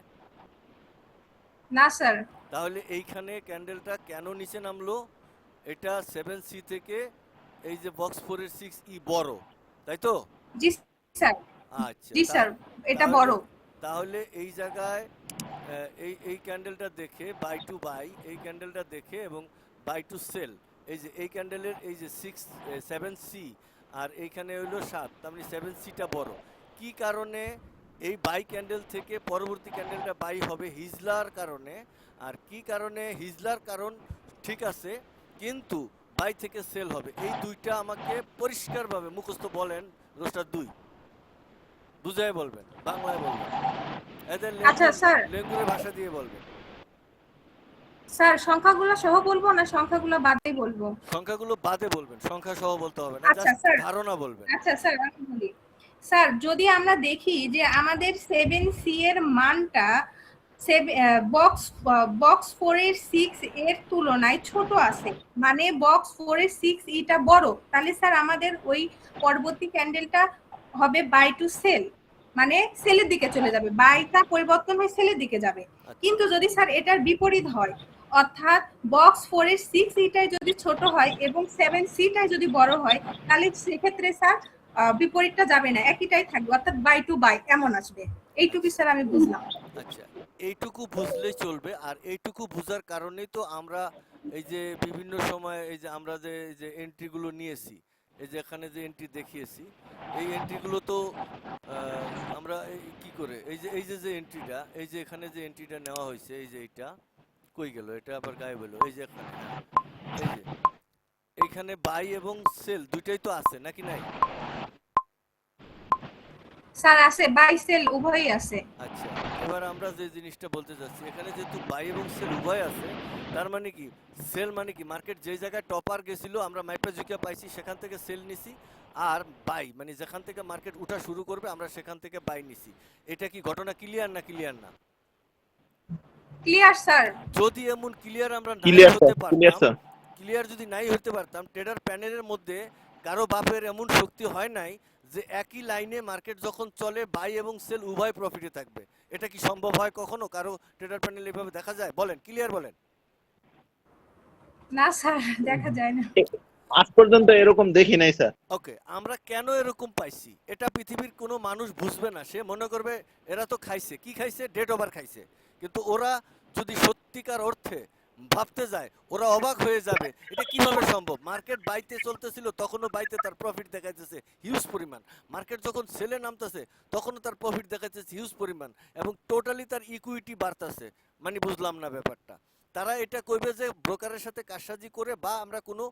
না স্যার। তাহলে এইখানে ক্যান্ডেলটা কেন নিচে নামলো? এটা 7C থেকে এই যে বক্স 4 এর 6E বড়, তাই তো? জি স্যার। আচ্ছা, জি স্যার, এটা তাহলে বড়। তাহলে এই জায়গায় এই ক্যান্ডেলটা দেখে বাই টু বাই, এই ক্যান্ডেলটা দেখে এবং বাই টু সেল, এই যে এই ক্যান্ডেলের এই যে 7C আর এইখানে হইলো 7, তার মানে 7Cটা বড়। কি কারণে এই বাই ক্যান্ডেল থেকে পরবর্তী ক্যান্ডেলটা বাই হবে? হিজলার কারণে। আর কি কারণে হিজলার কারণ? ঠিক আছে, কিন্তু বাই থেকে সেল হবে। এই দুইটা আমাকে পরিষ্কারভাবে মুখস্থ বলেন, রোস্টার 2 বুঝায় বলবেন, বাংলায় বলবেন, এদের আচ্ছা স্যার। লেঙ্গুরের ভাষা দিয়ে বলবেন। স্যার সংখ্যাগুলো সহ বলবো না সংখ্যাগুলো বাদেই বলবো? সংখ্যাগুলো বাদে বলবেন, সংখ্যা সহ বলতে হবে না, আচ্ছা জাস্ট স্যার। ধারণা বলবেন। আচ্ছা স্যার আমি বলি। স্যার যদি আমরা দেখি যে আমাদের 7C এর মানটা বক্স বক্স 4 এর 6 এর তুলনায় ছোট আছে, মানে বক্স 4 এর 6 টা বড়, তাহলে স্যার আমাদের ওই পরবর্তী ক্যান্ডেলটা হবে বাই টু সেল, মানে সেলের দিকে চলে যাবে, বাইটা পরিবর্তন হয়ে সেলের দিকে যাবে। আচ্ছা, কিন্তু যদি স্যার এটার বিপরীত হয়, অর্থাৎ বক্স 4 এর 6 টাই যদি ছোট হয় এবং 7C টাই যদি বড় হয়, তাহলে সেক্ষেত্রে স্যার বিপরীতটা যাবে না, একইটাই থাকবে, অর্থাৎ বাই টু বাই এমন আসবে। এইটুকু আচ্ছা, স্যার আমি বুঝলাম। আচ্ছা, এইটুকু বুঝলেই চলবে। আর এইটুকু বুঝার কারণেই তো আমরা এই যে বিভিন্ন সময় এই যে আমরা যে এন্ট্রিগুলো নিয়েছি, এই যে এখানে যে এন্ট্রি দেখিয়েছি, এই এন্ট্রিগুলো তো আমরা কি করে এই যে এন্ট্রিটা, এই যে এখানে যে এন্ট্রিটা নেওয়া হয়েছে, এই যে এইটা কই গেল? এটা আবার গায়েব হলো। এই যে এখানে, হ্যাঁ, এই যে এইখানে বাই এবং সেল দুইটাই তো আছে নাকি নাই? স্যার আছে, বাই সেল উভয়ই আছে। আচ্ছা, এবার আমরা যে জিনিসটা বলতে চাচ্ছি, এখানে যেহেতু বাই এবং সেল উভয় আছে, তার মানে কি? সেল মানে কি? মার্কেট যে জায়গায় টপার গেছিল, আমরা মাইপা ঝুঁকিয়া পাইছি, সেখান থেকে সেল নিছি। আর বাই মানে যেখান থেকে মার্কেট উঠা শুরু করবে, আমরা সেখান থেকে বাই নিছি। এটা কি ঘটনা ক্লিয়ার না ক্লিয়ার না? Clear sir. যদি এমন ক্লিয়ার আমরা নাই ক্লিয়ার স্যার, হতে ক্লিয়ার পারতাম, স্যার। ক্লিয়ার যদি নাই হতে পারতাম, ট্রেডার প্যানেলের মধ্যে কারো বাপের এমন শক্তি হয় নাই যে একই লাইনে মার্কেট যখন চলে বাই এবং সেল উভয় প্রফিটে থাকবে। এটা কি সম্ভব হয় কখনো? কারো ট্রেডার প্যানেল এভাবে দেখা যায়? বলেন, ক্লিয়ার বলেন। না স্যার, দেখা যায় না। আজ পর্যন্ত এরকম দেখি নাই স্যার। ওকে, আমরা কেন এরকম পাইছি এটা পৃথিবীর কোনো মানুষ বুঝবে না। সে মনে করবে এরা তো খাইছে, কি খাইছে? ডেট ওভার খাইছে। কিন্তু ওরা যদি সত্যিকার অর্থে ভাবতে যায়, ওরা অবাক হয়ে যাবে, এটা কিভাবে সম্ভব? মার্কেট বাইতে চলতেছিল, তখনও বাইতে তার প্রফিট দেখাইতেছে হিউজ পরিমাণ। মার্কেট যখন সেলে নামতেছে, তখনও তার প্রফিট দেখাইতেছে হিউজ পরিমাণ, এবং টোটালি তার ইকুইটি বাড়তেছে। মানে বুঝলাম না ব্যাপারটা। তারা এটা কইবে যে ব্রোকারের সাথে কারসাজি করে বা আমরা কোনো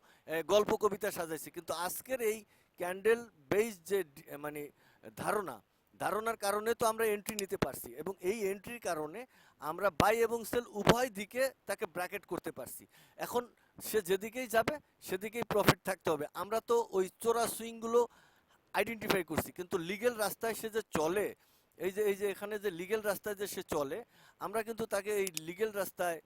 গল্প কবিতা সাজাইছি। কিন্তু আজকের এই ক্যান্ডেল বেস যে মানে ধারণা, ধারণার কারণে তো আমরা এন্ট্রি নিতে পারছি, এবং এই এন্ট্রির কারণে আমরা বাই এবং সেল উভয় দিকে তাকে ব্র্যাকেট করতে পারছি। এখন সে যেদিকেই যাবে সেদিকেই প্রফিট থাকতে হবে। আমরা তো ওই চোরা সুইংগুলো আইডেন্টিফাই করছি, কিন্তু লিগেল রাস্তায় সে যে চলে, এই যে এখানে যে লিগেল রাস্তায় যে সে চলে, আমরা কিন্তু তাকে এই লিগেল রাস্তায়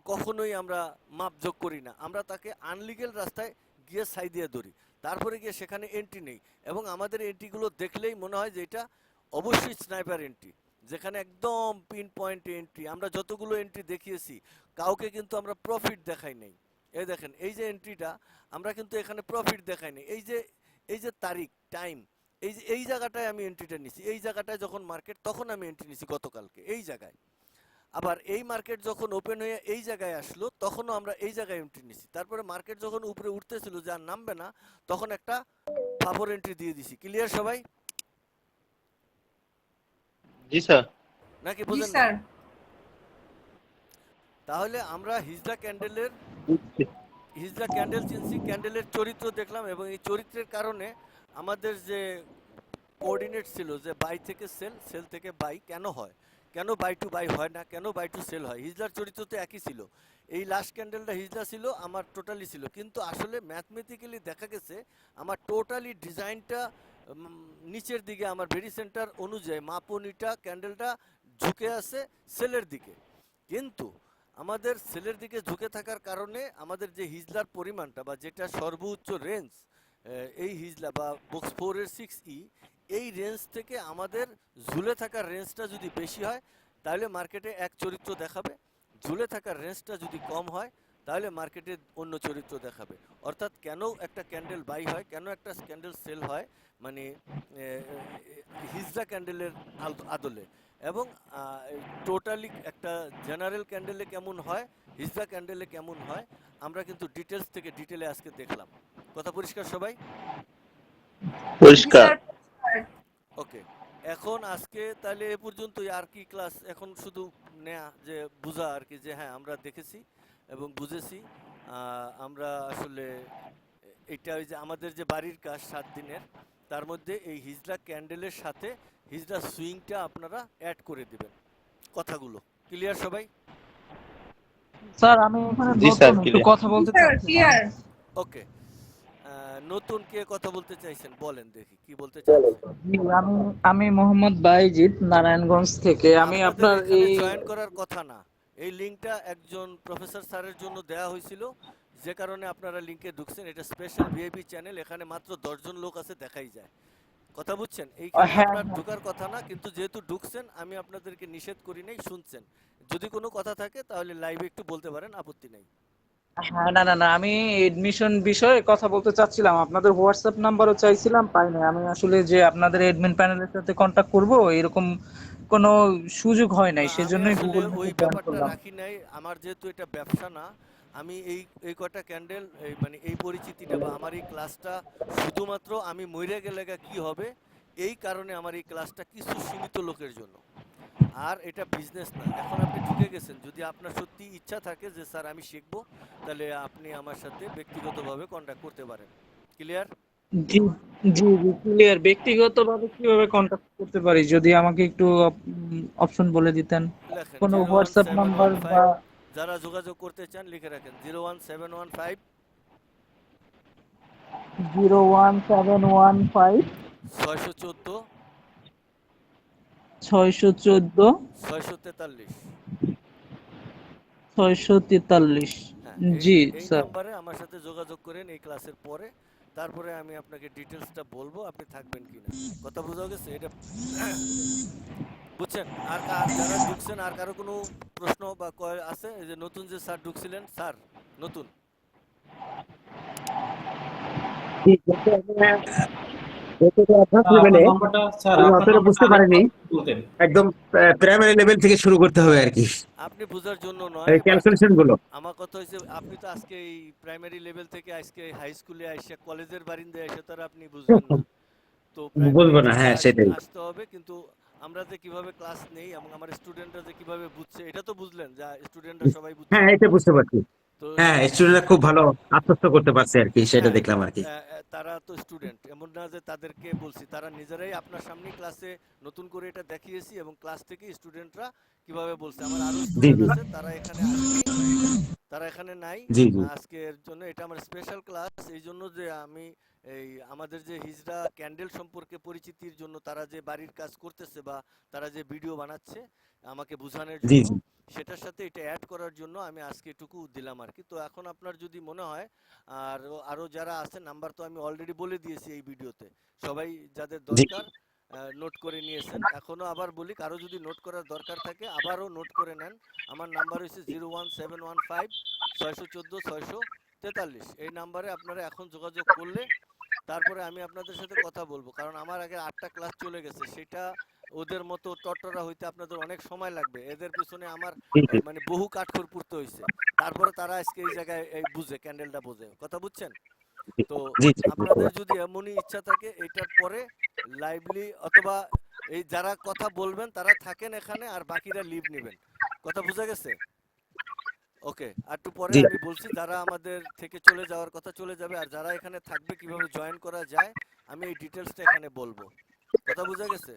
কখনোই আমরা মাপ যোগ করি না। আমরা তাকে আনলিগেল রাস্তায় গিয়ে সাই দিয়ে ধরি। তারপরে গিয়ে সেখানে এন্ট্রি নেই, এবং আমাদের এন্ট্রিগুলো দেখলেই মনে হয় যে এটা অবশ্যই স্নাইপার এন্ট্রি, যেখানে একদম পিন পয়েন্ট এন্ট্রি। আমরা যতগুলো এন্ট্রি দেখিয়েছি কাউকে কিন্তু আমরা প্রফিট দেখাই নাই। এই দেখেন এই যে এন্ট্রিটা, আমরা কিন্তু এখানে প্রফিট দেখাই নাই। এই যে তারিখ টাইম, এই জায়গাটায় আমি এন্ট্রিটা নিছি, এই জায়গাটায় যখন মার্কেট তখন আমি এন্ট্রি নিছি গতকালকে এই জায়গায়। আবার এই মার্কেট যখন ওপেন হয়ে এই জায়গায় আসলো তখনও আমরা এই জায়গায় এন্ট্রি নিছি। তারপরে মার্কেট যখন উপরে উঠতেছিল যে আর নামবে না, তখন একটা ফাভর এন্ট্রি দিয়ে দিছি। ক্লিয়ার সবাই জি স্যার। নাকি জি বুঝেন না? স্যার। তাহলে আমরা হিজড়া ক্যান্ডেলের বুঝছি। হিজড়া ক্যান্ডেল চিনছি, ক্যান্ডেলের চরিত্র দেখলাম, এবং এই চরিত্রের কারণে আমাদের যে কোঅর্ডিনেট ছিল যে বাই থেকে সেল, সেল থেকে বাই কেন হয়, কেন বাই টু বাই হয় না, কেন বাই টু সেল হয়। হিজলার চরিত্র তো একই ছিল। এই লাস্ট ক্যান্ডেলটা হিজলা ছিল, আমার টোটালি ছিল, কিন্তু আসলে ম্যাথমেটিক্যালি দেখা গেছে আমার টোটালি ডিজাইনটা নিচের দিকে, আমার ভেরি সেন্টার অনুযায়ী মাপনিটা ক্যান্ডেলটা ঝুঁকে আছে সেলের দিকে। কিন্তু আমাদের সেলের দিকে ঝুঁকে থাকার কারণে আমাদের যে হিজলার পরিমাণটা বা যেটা সর্বোচ্চ রেঞ্জ, এই হিজলা বা বক্স 4 এর 6E, এই রেঞ্জ থেকে আমাদের ঝুলে থাকার রেঞ্জটা যদি বেশি হয় তাহলে মার্কেটে এক চরিত্র দেখাবে, ঝুলে থাকার রেঞ্জটা যদি কম হয় তাহলে মার্কেটে অন্য চরিত্র দেখাবে। অর্থাৎ কেন একটা ক্যান্ডেল বাই হয়, কেন একটা ক্যান্ডেল সেল হয়, মানে হিজড়া ক্যান্ডেলের আদলে, এবং টোটালি একটা জেনারেল ক্যান্ডেলে কেমন হয়, হিজড়া ক্যান্ডেলে কেমন হয়, আমরা কিন্তু ডিটেলস থেকে ডিটেলে আজকে দেখলাম। কথা পরিষ্কার সবাই? জি পরিষ্কার। স্যার, পরিষ্কার। ওকে, এখন আজকে তাহলে এ পর্যন্তই। আর কি ক্লাস এখন শুধু নেয়া যে বোঝা আর কি, যে হ্যাঁ আমরা দেখেছি এবং বুঝেছি। আমরা আসলে এটা ওই যে আমাদের যে বাড়ির কাজ 7 দিনের, তার মধ্যে এই হিজড়া ক্যান্ডেলের সাথে হিজড়া সুইংটা আপনারা অ্যাড করে দিবেন কথাগুলো। ক্লিয়ার সবাই? স্যার আমি এখানে জি স্যার, নতুন একটু ক্লিয়ার। কথা জি বলতে স্যার, চাচ্ছিলাম। ক্লিয়ার। ওকে, নতুন কে কথা বলতে চাইছেন বলেন দেখি কি বলতে চাচ্ছেন। জি, আমি আমি মোহাম্মদ বাইজিৎ নারায়ণগঞ্জ থেকে। আমি আপনাদের আপনার এখানে এই জয়েন করার কথা না, এই লিংকটা একজন প্রফেসর স্যারের জন্য দেওয়া হয়েছিল, যে কারণে আপনারা লিংকে ঢুকছেন। এটা স্পেশাল ভিআইপি চ্যানেল, এখানে মাত্র 10 জন লোক আছে, দেখাই যায়। কথা বুঝছেন? এইখানে হ্যাঁ আপনার হ্যাঁ ঢোকার কথা না, কিন্তু যেহেতু ঢুকছেন আমি আপনাদেরকে নিষেধ করি নাই, শুনছেন। যদি কোনো কথা থাকে তাহলে লাইভে একটু বলতে পারেন, আপত্তি নাই। হ্যাঁ, না না না, আমি এডমিশন বিষয়ে কথা বলতে চাচ্ছিলাম। আপনাদের হোয়াটসঅ্যাপ নাম্বারও চাইছিলাম, পাই না। আমি আসলে যে আপনাদের এডমিন প্যানেলের সাথে কন্ট্যাক্ট করব এরকম কোনো সুযোগ হয় নাই, না, আমি সেজন্যই আসলে গুগল ওই মিটে জয়েন ব্যাপারটা করলাম। রাখি নাই। আমার যেহেতু এটা ব্যবসা না, আমি এই এই কটা ক্যান্ডেল, এই মানে এই পরিচিতিটা বা আমার এই ক্লাসটা শুধুমাত্র আমি মইরা গেলে কি হবে এই কারণে আমার এই ক্লাসটা কিছু সীমিত লোকের জন্য, আর এটা বিজনেস না। এখন আপনি ঢুকে গেছেন, যদি আপনার সত্যি ইচ্ছা থাকে যে স্যার আমি শিখবো, তাহলে আপনি আমার সাথে ব্যক্তিগতভাবে কন্ট্যাক্ট করতে পারেন। ক্লিয়ার? জি জি জি, ক্লিয়ার। ব্যক্তিগতভাবে কিভাবে কন্ট্যাক্ট করতে পারি যদি আমাকে একটু অপশন বলে দিতেন, লেখেন কোনো zero one WhatsApp seven number one বা ফাইভ যারা যোগাযোগ করতে চান লিখে রাখেন 01715 01715 614 614 643। 643। হ্যাঁ, জি এই স্যার। নাম্বারে আমার সাথে যোগাযোগ করেন এই ক্লাসের পরে। তারপরে আমি আপনাকে ডিটেলসটা বলবো আপনি থাকবেন কিনা। কথা বোঝা গেছে? এটা বুঝছেন? আর আর যারা ঢুকছেন, আর কারো কোনো প্রশ্ন বা আছে? এই যে নতুন যে স্যার ঢুকছিলেন, স্যার নতুন। আপনার নাম্বারটা স্যার, আপনার অতটা নাম্বারটা বুঝতে পারিনি। আরেকবার বলতেন। একদম প্রাইমারি লেভেল থেকে শুরু করতে হবে আর কি, আপনি বোঝার জন্য নয়, বাট ক্যালকুলেশন গুলো। আমার কথা হচ্ছে আপনি তো আজকে এই প্রাইমারি লেভেল থেকে আজকে হাই স্কুলে আইসা কলেজের বারিন্দায় এসে তো আর আপনি বুঝবেন না। তো প্রাইমারি বলবো না, থেকে হ্যাঁ সেটাই। আসতে হবে। কিন্তু আমরা যে কিভাবে ক্লাস নেই এবং আমার স্টুডেন্টরা যে কিভাবে বুঝছে এটা তো বুঝলেন, যা স্টুডেন্টরা সবাই বুঝছে। হ্যাঁ, এটা বুঝতে পারছি। তো হ্যাঁ, স্টুডেন্টরা খুব ভালো আত্মস্থ করতে পারছে আর কি, সেটা হ্যাঁ, দেখলাম আর কি। তারা তো স্টুডেন্ট, এমন না যে তাদেরকে বলছি, তারা নিজেরাই আপনার সামনে ক্লাসে নতুন করে এটা দেখিয়েছি, এবং ক্লাস থেকে স্টুডেন্টরা কিভাবে বলছে। আমার আরো জি স্টুডেন্ট জি। আছে, তারা এখানে আসেনি, তারা এখানে নাই জি জি আজকের জন্য। এটা আমার স্পেশাল ক্লাস, এই জন্য যে আমি এই আমাদের যে হিজড়া ক্যান্ডেল সম্পর্কে পরিচিতির জন্য তারা যে বাড়ির কাজ করতেছে বা তারা যে ভিডিও বানাচ্ছে আমাকে বোঝানোর জি জন্য, জি সেটার সাথে এটা অ্যাড করার জন্য আমি আজকে এটুকু দিলাম আর কি। তো এখন আপনার যদি মনে হয়, আর আরো যারা আছে নাম্বার তো আমি অলরেডি বলে দিয়েছি এই ভিডিওতে, সবাই যাদের জি দরকার নোট করে নিয়েছেন। এখনো আবার বলি, কারো যদি নোট করার দরকার থাকে আবারও নোট করে নেন। আমার নাম্বার হচ্ছে 01715 614 643। এই নাম্বারে আপনারা এখন যোগাযোগ করলে তারপরে আমি আপনাদের সাথে কথা বলবো, কারণ আমার আগে 8টা ক্লাস চলে গেছে, সেটা ওদের মতো টটরা হইতে আপনাদের অনেক সময় লাগবে। এদের পিছনে আমার জি জি মানে বহু কাঠখড় পুড়তে হয়েছে, তারপরে তারা আজকে এই জায়গায় এই বুঝে, ক্যান্ডেলটা বোঝে। কথা বুঝছেন? তো জি জি বুঝতে আপনাদের পারছি। যদি এমনই ইচ্ছা থাকে এটার পরে লাইভলি অথবা এই যারা কথা বলবেন তারা থাকেন এখানে, আর বাকিরা লিভ নেবেন। কথা বোঝা গেছে? ওকে, আর একটু পরে জি আমি বলছি যারা আমাদের থেকে চলে যাওয়ার কথা চলে যাবে, আর যারা এখানে থাকবে কিভাবে জয়েন করা যায় আমি এই ডিটেলসটা এখানে বলবো। কথা বোঝা গেছে?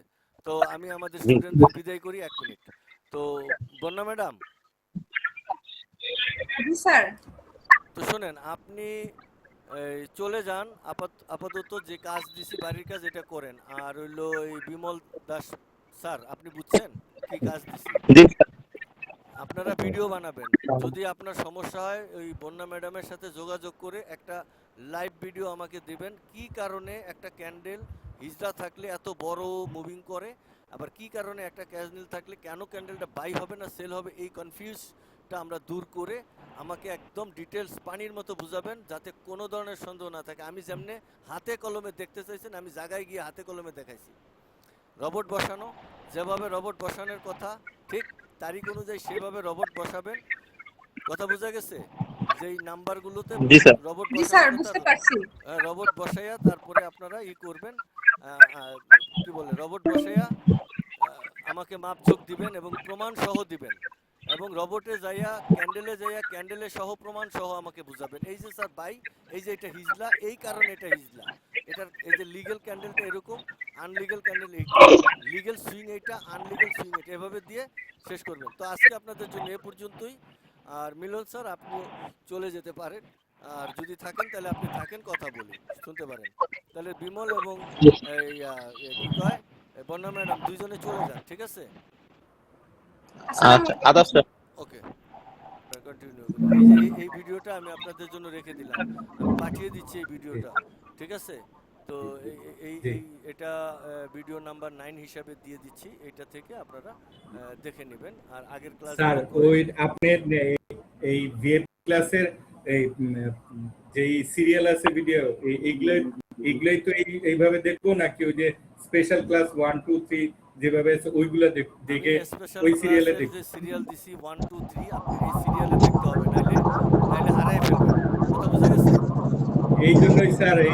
তো আমি আমাদের জি স্টুডেন্টদের বিদায় করি 1 মিনিট। তো বন্যা ম্যাডাম, জি স্যার। তো শোনেন, আপনি চলে যান, আপাতত যে কাজ দিছি বাড়ির কাজ এটা করেন। আর হইলো এই বিমল দাস স্যার, আপনি বুঝছেন কি কাজ দিছি? জি আপনারা ভিডিও বানাবেন। যদি আপনার সমস্যা হয় ওই বন্যা ম্যাডামের সাথে যোগাযোগ করে একটা লাইভ ভিডিও আমাকে দিবেন, কি কারণে একটা ক্যান্ডেল হিজড়া থাকলে এত বড় মুভিং করে, আবার কি কারণে একটা ক্যান্ডেল থাকলে কেন ক্যান্ডেলটা বাই হবে না সেল হবে, এই কনফিউজটা আমরা দূর করে আমাকে একদম ডিটেলস পানির মতো বুঝাবেন, যাতে কোনো ধরনের সন্দেহ না থাকে। আমি যেমনে হাতে কলমে দেখতে চাইছেন আমি জায়গায় গিয়ে হাতে কলমে দেখাইছি। রবট বসানো, যেভাবে রবট বসানোর কথা ঠিক তারিখ অনুযায়ী সেভাবে রবট বসাবেন। কথা বোঝা গেছে? যেই নাম্বারগুলোতে জি স্যার। রবট জি স্যার, বসানোর বুঝতে কথা, পারছি। রবট বসাইয়া তারপরে আপনারা ই করবেন, কি বলে, রবট বসাইয়া আমাকে মাপঝোক দিবেন এবং প্রমাণ সহ দিবেন, এবং রবটে যাইয়া ক্যান্ডেলে যাইয়া ক্যান্ডেলে সহ প্রমাণ সহ আমাকে বুঝাবেন। এই যে স্যার বাই, এই যে এটা হিজলা, এই কারণে এটা হিজলা, এটার এই যে লিগ্যাল ক্যান্ডেলটা এরকম, আনলিগ্যাল ক্যান্ডেল এইটা, লিগ্যাল সুইং এইটা, আনলিগ্যাল সুইং এটা, এভাবে দিয়ে শেষ করবেন। তো আজকে আপনাদের জন্য এ পর্যন্তই। আর মিলন স্যার আপনিও চলে যেতে পারেন, আর যদি থাকেন তাহলে আপনি থাকেন, কথা বলি, শুনতে পারেন। তাহলে বিমল এবং এই কি কয় বন্যা ম্যাডাম দুইজনে চলে যান, ঠিক আছে? আসসালামু আচ্ছা, আলাইকুম আদাব স্যার। স্যার। ওকে, কন্টিনিউ করি। এই যে এই ভিডিওটা আমি আপনাদের জন্য রেখে দিলাম, আমি পাঠিয়ে দিচ্ছি এই ভিডিওটা, ঠিক আছে? তো এই এই এই এটা ভিডিও নাম্বার 9 হিসাবে দিয়ে দিচ্ছি, এটা থেকে আপনারা দেখে নেবেন আর আগের স্যার ক্লাসগুলো করে ওই নেবেন। আপনার এই ভিএফ ক্লাসের এই যেই সিরিয়াল আছে ভিডিও এইগুলোই তো এইভাবে দেখবো নাকি ওই যে স্পেশাল ক্লাস 1 2 3 যেভাবে আছে ওইগুলো আমি দেখে স্পেশাল ওই সিরিয়ালে ক্লাসের দেখবো? যে সিরিয়াল দিছি 1 2 3 আপনার এই সিরিয়ালে দেখতে হবে, নাইলে নাইলে হারায় ফেলবেন। কথা বোঝা গেছে? এই জন্যই স্যার এই